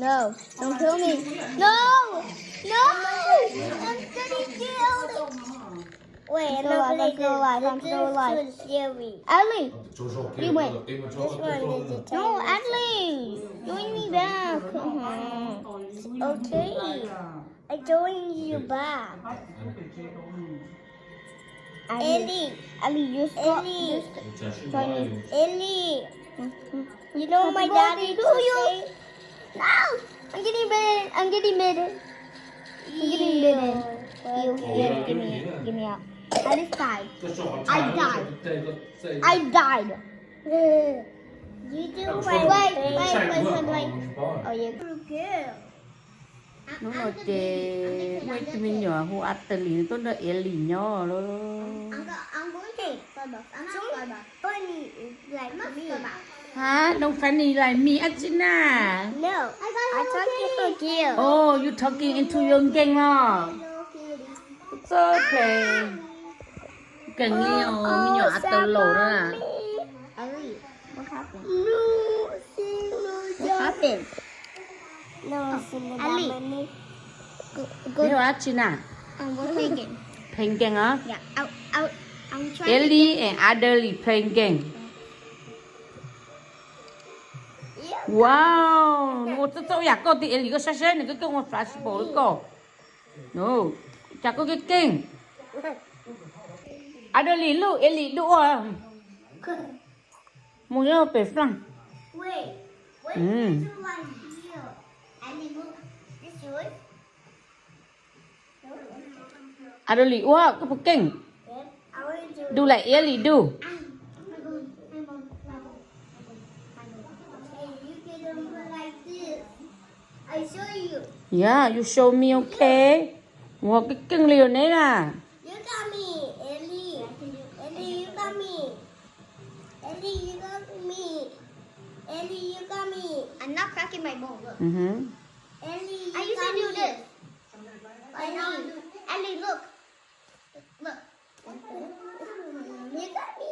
No, don't kill me. No! No! I'm getting killed! Wait, I'm still alive. I'm still alive. This is scary. Adley! You win. This one is a No, Adley! Join me back. Okay. I joined you back. Ellie. Ellie, you stop. Ellie. Join me. Ellie. You know my daddy do you? No! I'm getting bitten. I'm getting bitten. I'm getting bitten. Give me out. I just died. I died. You do wait. Oh, you good. Nó nói chê mấy cái mình nhỏ hồ ắt tờ lì tốt là ế lì nhỏ đó. I'm going to funny like me. Hả? Don't funny like me, Ajina. No, I'm talking for you. Oh, you talking into your game mà. It's okay. Càng nhiều mình nhỏ ắt tờ lồ đó à. Ellie, what happened? No, what happened? No, Ellie. Hello, Ajina. We're playing game. Playing game hả? Yeah, I'm trying Ellie and Adley playing game. Wow, một chỗ nhà con thì Ellie có sát sát này cái con một flashball đấy cô. No, chả có cái kinh. Adley look, Ellie look à. Một cái bể phăng. Wait, what did you like here? Ellie, look, this yours? Adley, wow, cái kinh. Do like Ellie do. You get them like this. I show you. Yeah, you show me, okay? Wow, cái kinh liền đấy là. You got me, Ellie. Ellie, you got me. Ellie, you got me. Ellie, you got me. I'm not cracking my bone. Look. Ellie, I used to do this. Ellie, look. Look. You got me.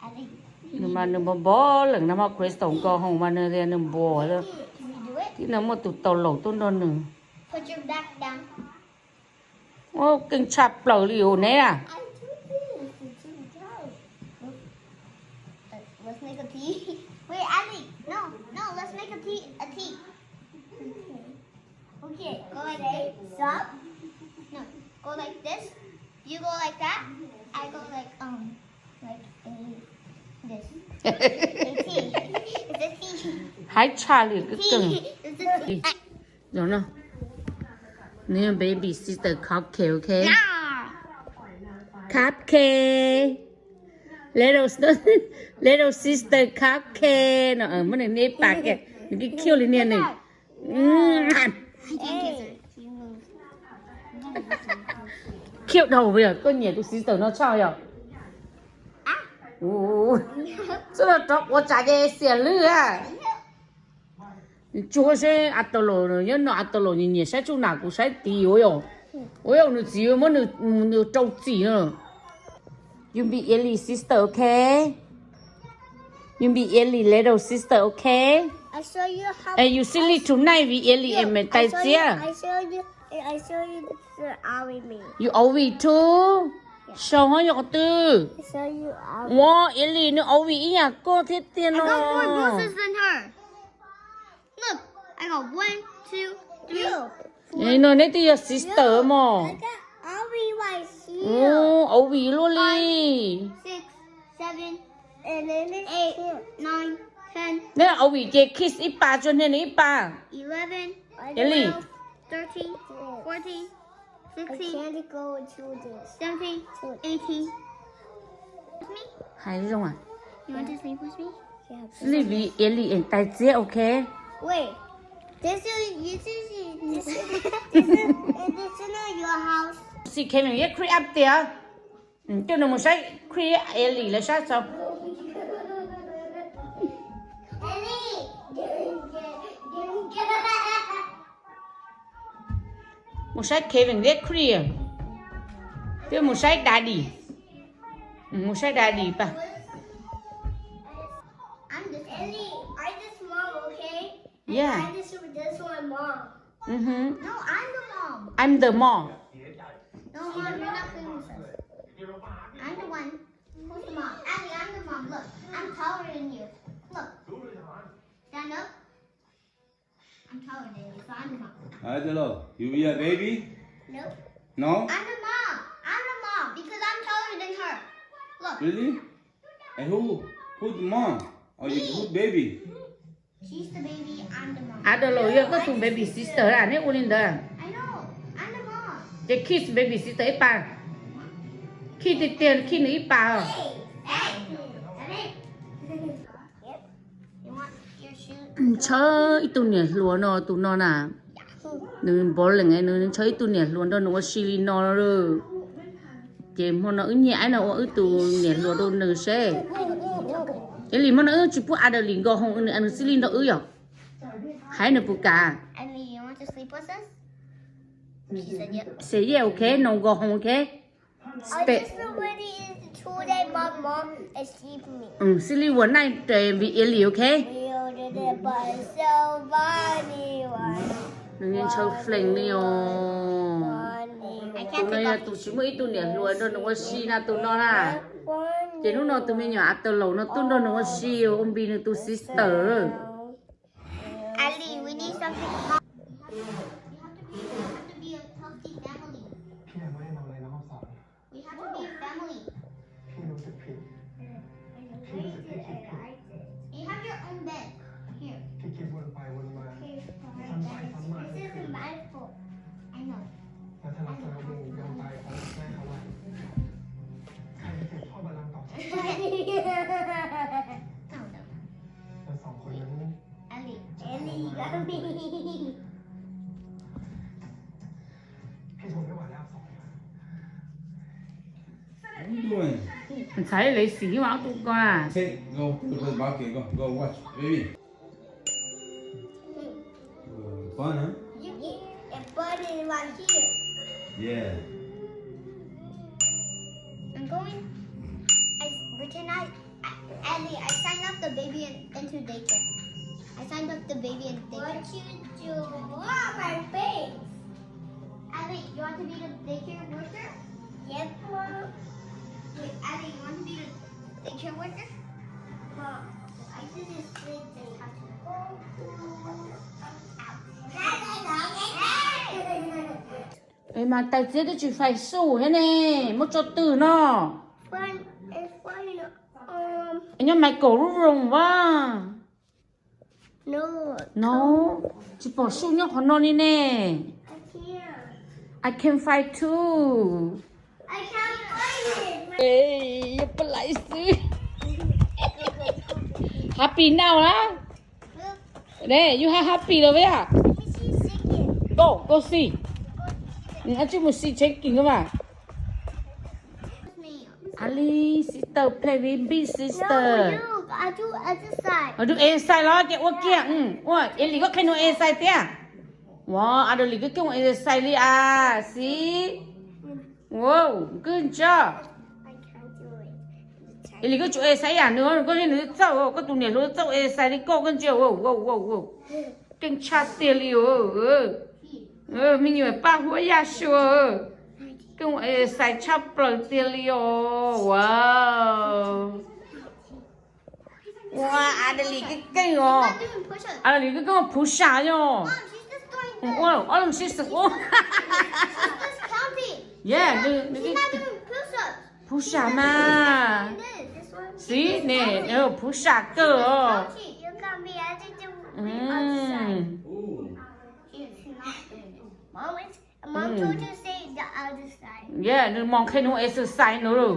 Ellie. Nhưng mà nó bỏ lần nó mà crystal có không mà nó ra nó bỏ rồi. Can you do it? Thì nó mà tụt tàu lẩu tốt hơn nữa. Put your back down. Ô, kinh chạp lẩu liều này à? I do this. It's too tough. Let's make a tea. Wait, Ellie. No. Let's make a tea. Okay. Go like this. Stop. No. Go like this. You go like that. I go like this. A tea. It's a tea. Hãy trả liền cái cưng. It's a tea. Rồi nào. Nè baby sister cupcake, okay? Nah. Cupcake. Little sister cupcake. Nó ở bên này bạc kìa. Những cái kêu lên nè này. Kêu đầu bây giờ con nhảy tụi sister nó sao vậy? Chứ là trọc của trả về xỉa lư à. Chúa sẽ ăn tàu lồ rồi nhớ nó ăn tàu lồ nhìn sẽ chỗ nào cũng sẽ tí ôi nó chỉ ôi nó trâu chỉ nữa. You be Ellie sister, okay? You be Ellie little sister, okay? I show you how. And you silly tonight with Ellie and my tai chia. I show you the owie me. You always too. Show her your tư. I show you owie. Wow, Ellie nó always ý à cô thiết tiền I nó. got more bruises than her. Look, I got 1, 2, 3. Ê, nó nét your sister mà. I got owie right here. Oh, always luôn đi. 6, 7, and then 8, 9, 10. Nè always chơi kiss ít ba cho nên ít ba. 11, Ellie. 12, 13, 14, 16, I can't go into this. 17, 18. With me? Hay không à? You want to sleep with me? Yeah. Sleep with Ellie and tai chia, okay? Wait. This is not your house. She came in here, creep up there. Cho nên một sai creep Ellie là sao sao? Một sai Kevin ghét creep. Tiếp một sai daddy. Một sai daddy pa. I'm just Ellie. I just want Yeah. This one, mom. Mm-hmm. No, I'm the mom. I'm the mom. No, mom, you're not famous. I'm the one. Who's the mom? Abby, I'm the mom. Look, I'm taller than you. Look. Stand up. I'm taller than you, so I'm the mom. I don't know. You be a baby? Nope. No? I'm the mom. I'm the mom because I'm taller than her. Look. Really? And who's the mom? Or you who's baby? She's the baby. I'm the mom. Ada lo ya có tu baby sister lah, ni Ulinda. I know. I'm the mom. The kids baby sister ipa. Khi ni ipa. Hey. Yep. You want your shoes? Chơi itu ni luar no tu no na. Nương bỏ lên ngay nương chơi tu ni luar đó nó xì no rồi. Game họ nó nhẹ nó ở tu ni luar đó nương xe. Cái gì mà nó chỉ phụ ada linh go hong anh xì linh đó ư ya. Hai nó phụ cả. Emily, you want to sleep with us? She said yep. Say yeah, okay, no go home, okay. I just already is today my mom is sleeping me. Silly one night bị Ellie, okay. We ordered it by so funny one. Đừng nên chơi phèn đi ô. I Tụi can't nó tụi chỉ mới tụi nè luôn đó nó xì na tụi nó là. Chỉ lúc nào tụi mình nhỏ tụi lâu nó tụi nó xì ông bị nó tụi sister. Ali, we need something. You have to be a healthy family. พี่ยังไม่ได้นอนเลยนะห้องสอง We have to be a family. พี่รู้สึกผิดพี่รู้สึกที่คิดผิด You have your own bed. Here. พี่คิดวนไปวนมาซ้ำไปซ้ำมาทุกคืน my fault. I know. แล้วถ้าเราสารวงยอมตายของแม่เขาไว้ใครจะสืบทอดบัลลังก์ต่อจาก Calm down. แล้วสองคนนั้น Ali, you got me. พี่ทนไม่ไหวแล้วสอง What are you doing? Thấy lấy xí máu tụi con à. Take, go to the bucket, go watch, baby. Fun, huh? And bud is right here. Yeah. I'm going. Ali, I signed up the baby into daycare. I signed up the baby in daycare. What you do? Oh, my face. Ali, you want to be the daycare worker? Yes, Mom. Wait, Ali, you want to be the daycare worker? Mom, I did this thing that you have to go Ê mà tài xế cái chuyện phải sủ thế nè, mất cho từ nó. It's fine. Anh nhá mày cổ rung rung quá. No. No, chỉ bỏ sủ nhá khó non đi nè. I can't. I can fight too. I can't find it. Ê, yapı lại xí. Happy now á. Nè, you have happy rồi vậy à? Let me see singing. Go see. Anh chưa một see checking cơ mà. Ali, sister play with big sister. No, you. I do exercise. Ở được exercise lo kẹo quá kẹo. Ôi, em lý có cái nó exercise thế à? Wow, ở đây lý cái kiểu exercise đi à? See? Wow, good job. I can't do it. Em lý cái chỗ exercise à nữa, có những đứa cháu, có tụi này nó cháu exercise đi cô con chiều. Wow. Kinh chát tiền liều. Mình như ba hoa ya sure. Cái exercise chắp lần tiền liều. Wow. Wow, ở đây lý cái ngò. I'm doing push-ups. À lý cái push up nhá. Mom, she's just doing this. Wow, all of she's She's just counting. Yeah, She's not doing push-ups. push up mà. This one. See, nè, push up cơ. Counting. You got me. I think the other side. Ooh. She's not doing it. Mom told you to say the other side. Yeah, đừng mong khen nó exercise nữa rồi.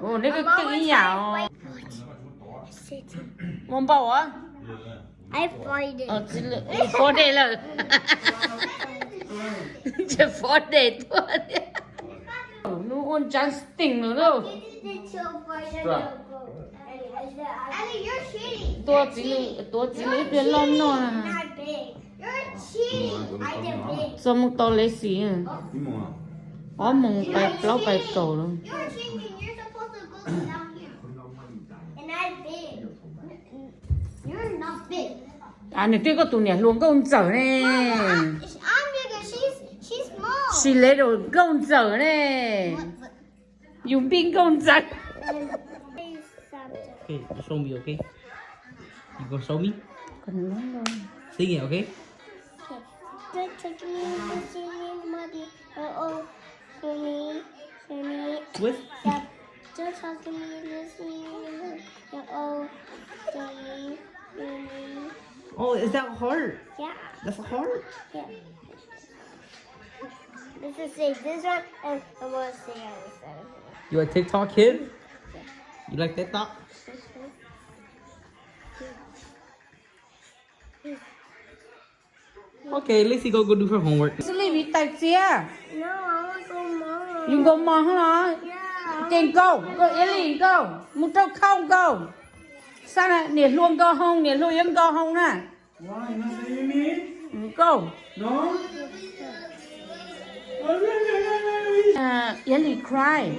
Ồ, nè cái ý nhạo. Mong bảo á? I find it. Chỉ là phó đề là. Chỉ phó đề thôi. Nó còn chẳng tỉnh nữa đâu. Ellie, you're cheating. Tôi chỉ lấy tiền lon nó à. Not big. You're cheating. I did big. Sao một tao lấy xí à? You want? Ó mong bài blog bài cầu luôn. You're cheating. You're supposed to go down here. And I'm big. You're not big. À, này tôi có tụi này luôn con dở nè. I'm bigger. She's small. She little con dở nè. Dùng pin con dở. Okay, you show me, okay? You gonna show me? Còn lớn rồi. Sing it, okay? Just take me to see me, muddy. Oh, for me. With? Yeah. Just take me to see me. Oh, for me. Oh, is that hard? Yeah. That's hard. Yeah. This is safe. This one, and I want to say on this side. You a TikTok kid? You like TikTok? Okay, Lacey go do her homework. Xử lý bị tài xế. No, I want to go more. Dùng con mò hả? Yeah. Trên câu, câu Ellie câu. Một trâu không câu. Sao này, nè luôn câu không, nè luôn yên câu không nè. Why? Not saying me? Câu. No? Ellie cry. Let me cry.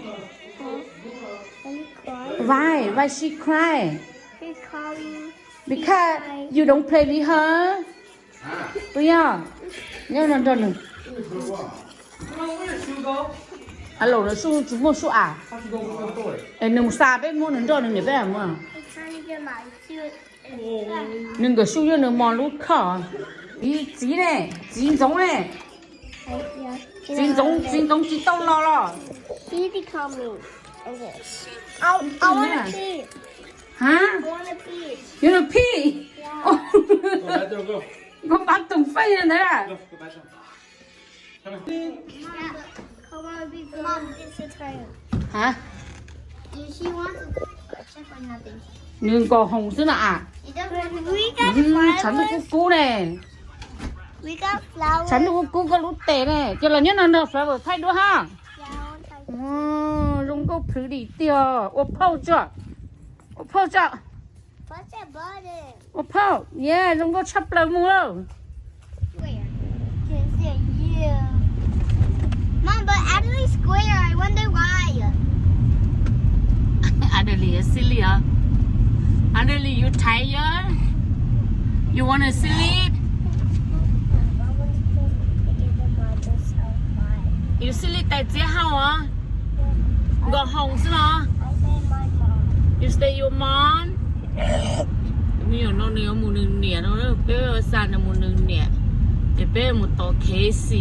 Why? Why she cry? She's calling. Because you don't play with her. Bây giờ. Nhớ nó cho nè. Alo, nó xuống chúng mua số à? Đừng xa bé mua nó cho nó bé mua. I'm trying to get my suit. Đừng có xuống cho nó mòn lút khó. Ý chí này, chí giống này. Chí giống chí tông lo lo. She's coming. Okay. I want to pee. Hả? I want to pee. You know pee? Yeah. Go back there, go. Con bắt tùng phay lên đấy à? Go back there. Come on. Yeah. Come on, be good. Mom, it's your turn. Hả? She wants to check for nothing. Đừng có hồng xứ nào à? We got Chắn được flowers. cú này. We got flowers. Chắn được cú có lút tệ này. Cho là nhất là nó phải thay đứa ha. Yeah, I want to. Rung có pretty tiêu. Ô phao chưa? Ô phao chưa? What's that button? Ô phao. Yeah, rung có chắp lời mua đâu. Square. Can see you. Mom, but actually square. I wonder why. Adelie, silly ah. Adelie, you tired? You wanna sleep? You sleep tại chế hao à? Gò hồng xí nó. You stay your mom? Nhiều nó nhiều một nửa nè nó bé san là một nửa nè. Để bé một tổ case.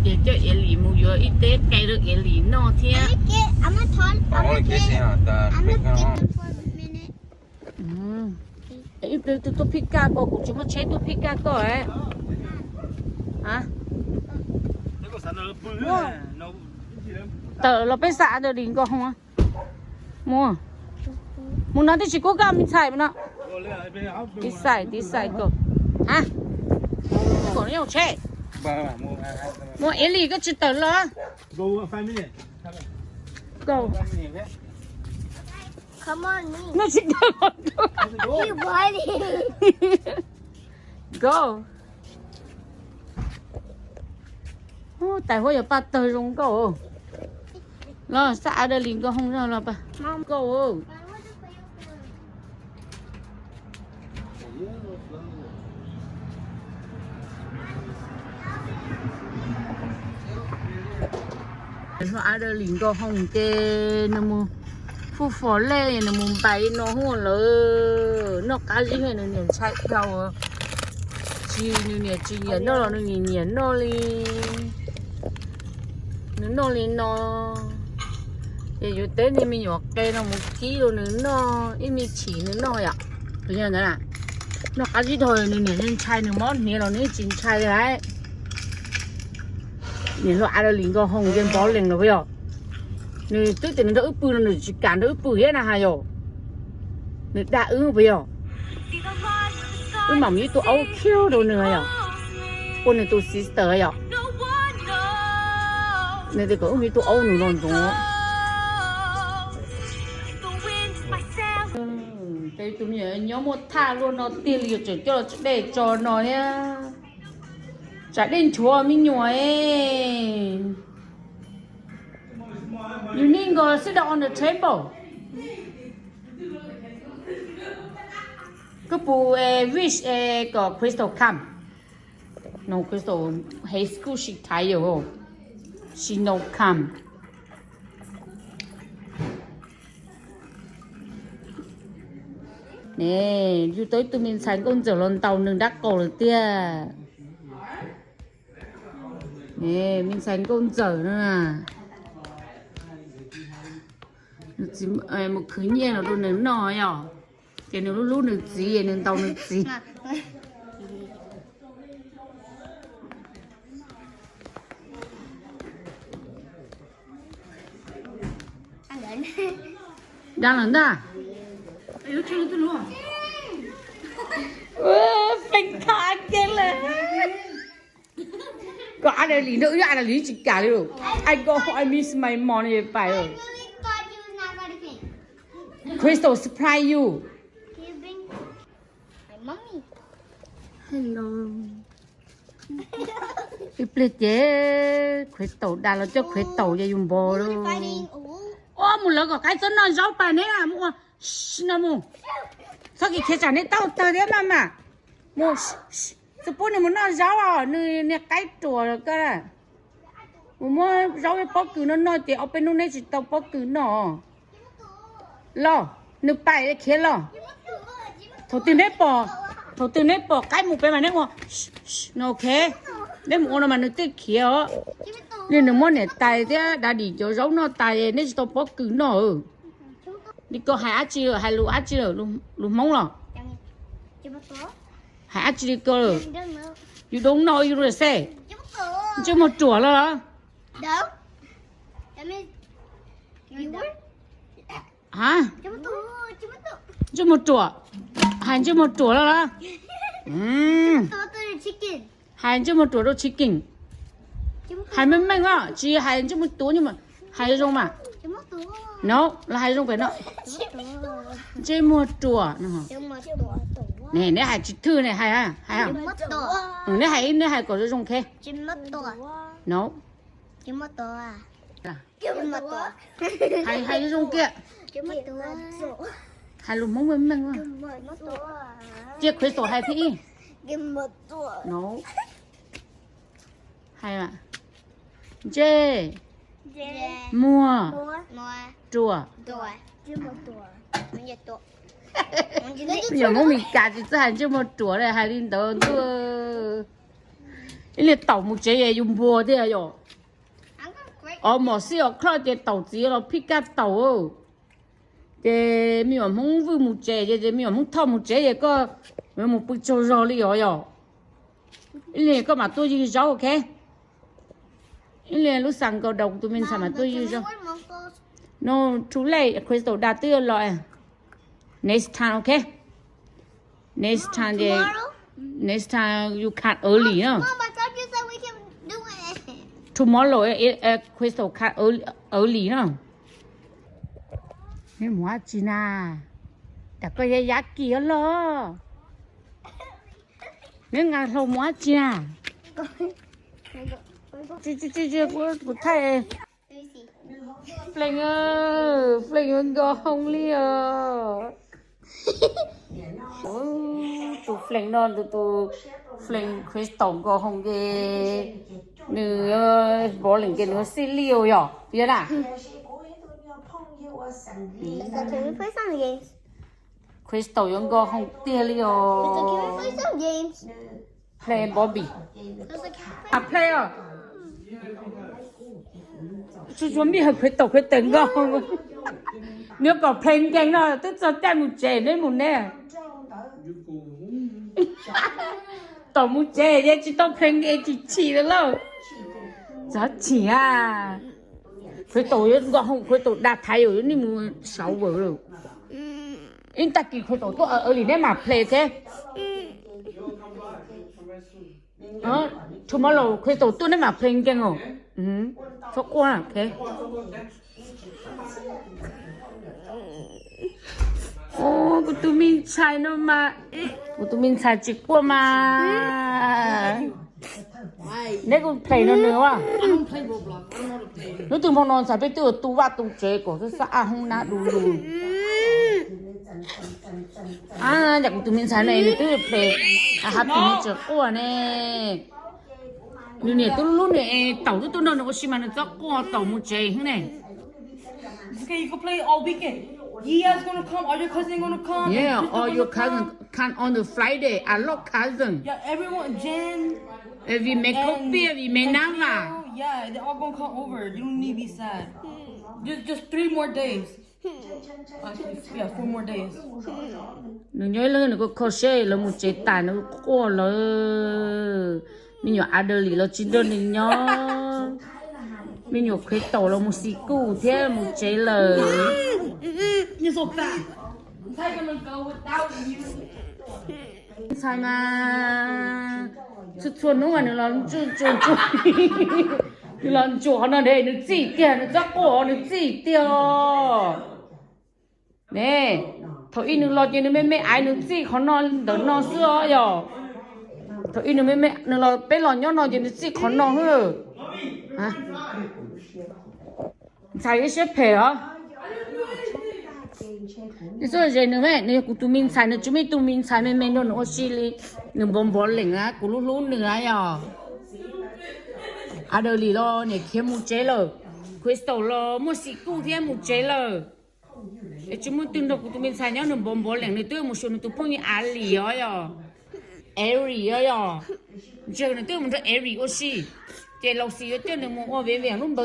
Để cho Ellie một giờ ít tế cây được Ellie nó thế. I'm gonna turn. I want to kiss you on that. I'm Pick gonna her get them for a minute. Ít tôi pick up của chúng nó chế tôi pick up rồi ấy. Hả? Tờ nó bé xả được đỉnh có không á? Mua. Muốn nói thì chỉ có gam mình xài mà nó. Tí xài cơ. Hả? Còn nhiều chế. Mua Ellie cái chữ tờ lo. Go 5 minutes. Go. Come on, me. Nó chỉ tờ You buddy. Go. Tại hồi giờ ba tờ rung go. Lo xả được đỉnh có không ra là ba. Go. Nó ăn được lính có hồng kê nó mua phu phò lê nó mua bay nó hồ lơ nó cá gì hết nó nhện chạy đầu chi nó nhện chi nhện nó là nó nhện nó lên nó để rồi tới này mình nhặt cây nó 1 kg nữa nó ít mình chỉ nữa nó ạ bây giờ nè nó cá gì thôi nó nhện chạy nó món nhện nó chín chạy đấy nhìn nó ăn được lính có hồng trên bó lên rồi bây giờ này tôi tưởng nó ướp bự nó chỉ cản nó ướp bự hết là hay rồi nó đã ướp bây giờ ướp mà mấy tụi ấu kêu đồ nữa rồi con này tụi sister rồi này thì có mấy tụi ấu nữa rồi đây tụi mình nhớ một thà luôn nó tiền liều cho để cho nó nhá chả đến chùa mình nhồi you need go sit down on the table cái bộ wish có Crystal come no Crystal high school she tired rồi she no come nè dù tới tụi mình sáng con chở lần tàu nương đắc cổ được tia nè mình sáng con chở nữa nè chỉ một khứ nhiên là luôn nướng nò nhở cái nó lúc nước gì nướng tàu nước gì đang làm đó yêu chơi tôi luôn phanh thang kia là có ai là lý nữa ai là lý chỉ cả rồi I go I miss my money phải rồi Crystal surprise you Mommy. hello cái plate chế Crystal đã là cho Crystal cho dùng bò đâu ô một lần có cái chân nó rau bài này à mua nó mua sao cái kia chả này tao tao đấy mà mua sắp bữa này muốn nó rau à nè cái chùa rồi cơ à mua rau cái bó cừ nó nói thì ở bên nó này chỉ tao bó cừ nó lo nước bài cái kia lo thầu tiền đấy bỏ cái một bên mà đấy mua nó ok đấy một nó mà nước tết kia nên nó muốn này tài thế đã đi cho rau nó tài nên tao bó cừ nó đi có hai ác chi rồi hai lũ ác chi rồi lũ mông rồi hai ác chi đi cơ rồi you don't know you don't say chứ một chùa rồi Đâu? That means you were? hả chứ một chùa hai chứ một chùa rồi đó chicken. hai chứ một chùa đâu chicken hai mấy mấy á chỉ hai chứ một túi nhưng mà hai rong mà no là hai rong phải nó chứ một chùa nè nè hai chữ thư này hai à hai à nè hai có rong khe no hai rong kia hai lùm mông bên bên chiếc khuyết sổ hai thị no hai mà dê mua chùa bây giờ muốn mình cả chỉ hành chứ một chùa này hai linh tớ cái liệt tàu một chế dùng bùa thế à rồi một xí ở khai thì tàu chỉ là pick up tàu thì mình mà muốn vui một chế thì mình mà muốn thâu một chế thì có mình một bữa trâu rau đi rồi cái này có mà tôi như rau ok cái này lúc sáng cầu đồng tụi mình sao mà tôi như rau no too late Crystal đã tiêu rồi next time okay next time thì next time you can't early no Mom, I thought you said we can do it. tomorrow Crystal can't early no nên mua gì na đã có giá kia lo nên ngài không mua gì na chị của thầy Fleng go không li tụ Fleng non tụ Fleng Crystal go không cái nữa bỏ lên cái nữa xí liều rồi biết à Can we play some games? Crystal yung go không tia liều Can we play some games? play Bobby à play à chú chuẩn bị học Crystal go nếu có play game nó tức cho tay một trẻ nên một nè tao một trẻ vậy chỉ tao play game chỉ được đâu giá chỉ à Crystal go không Crystal đã thấy rồi nhưng mà sáu bữa rồi in ta kỳ Crystal tôi ở lì đấy mà play thế tomorrow Crystal tôi đấy mà play game rồi cho qua ok ô của tụi mình xài nó mà của tụi mình xài chỉ qua mà nếu con play nó nữa à nó từ mong non xài biết từ tu va tu chế của cái xã không nát đủ À, chắc tụi mình sáng này nữa tôi về happy new year qua nè. Như này tôi lúc này tàu tôi nó có xí mà nó chắc qua tàu một chơi thế này. Okay, you can play all weekend. Yia's gonna come. All your cousins gonna come. Yeah, and all Krista your gonna cousin come. come on the Friday. I love cousin. Yeah, everyone. Jen. We make coffee, we make nama. Yeah, they're all gonna come over. You don't need to be sad. Just 3 more days. Actually, yeah, 4 more days. Nó nhớ lên nó có crochet là một chế tài nó có là mình nhỏ ăn được là chỉ đơn này nhá mình nhỏ khế tổ là một xí cụ thế một chế là You're so fat. How gonna go without you? sai mà chút chuột nó mà nó làm chuột nó làm chuột nó để nó chỉ tiền nó chắc cổ nó chỉ tiêu nè thôi in nó lo chuyện nó mấy ai nó chỉ khó nó đỡ nó xưa rồi thôi in nó mấy nó lo bé lo nhớ nó chuyện nó chỉ khó nó hả hả sai cái xếp phê hảนี่ส่วนใหญ่เนี่ยแม่เนี่ยกูตุ้มินใส่เนี่ยจุ่มตุ้มินใส่ไม่โดนโอชิลีเนี่ยบอมบอลเหลืองอ่ะกูรู้เนื้ออ่ะอะเดลีโลเนี่ยเข้มมุเจเลยคริสตัลโลมุสิกูเทียมุเจเลยไอ้จุ่มตุ้นดอกกูตุ้มินใส่เนี่ยเนี่ยบอมบอลเหลืองเนี่ยตัวมุชนตัวพวกนี้อาลีอ่ะเอรีอ่ะเจอเนี่ยตัวมันจะเอรีโอชิเจเราสิตัวเนี่ยมันว่าเวียนรุ่นเบอร์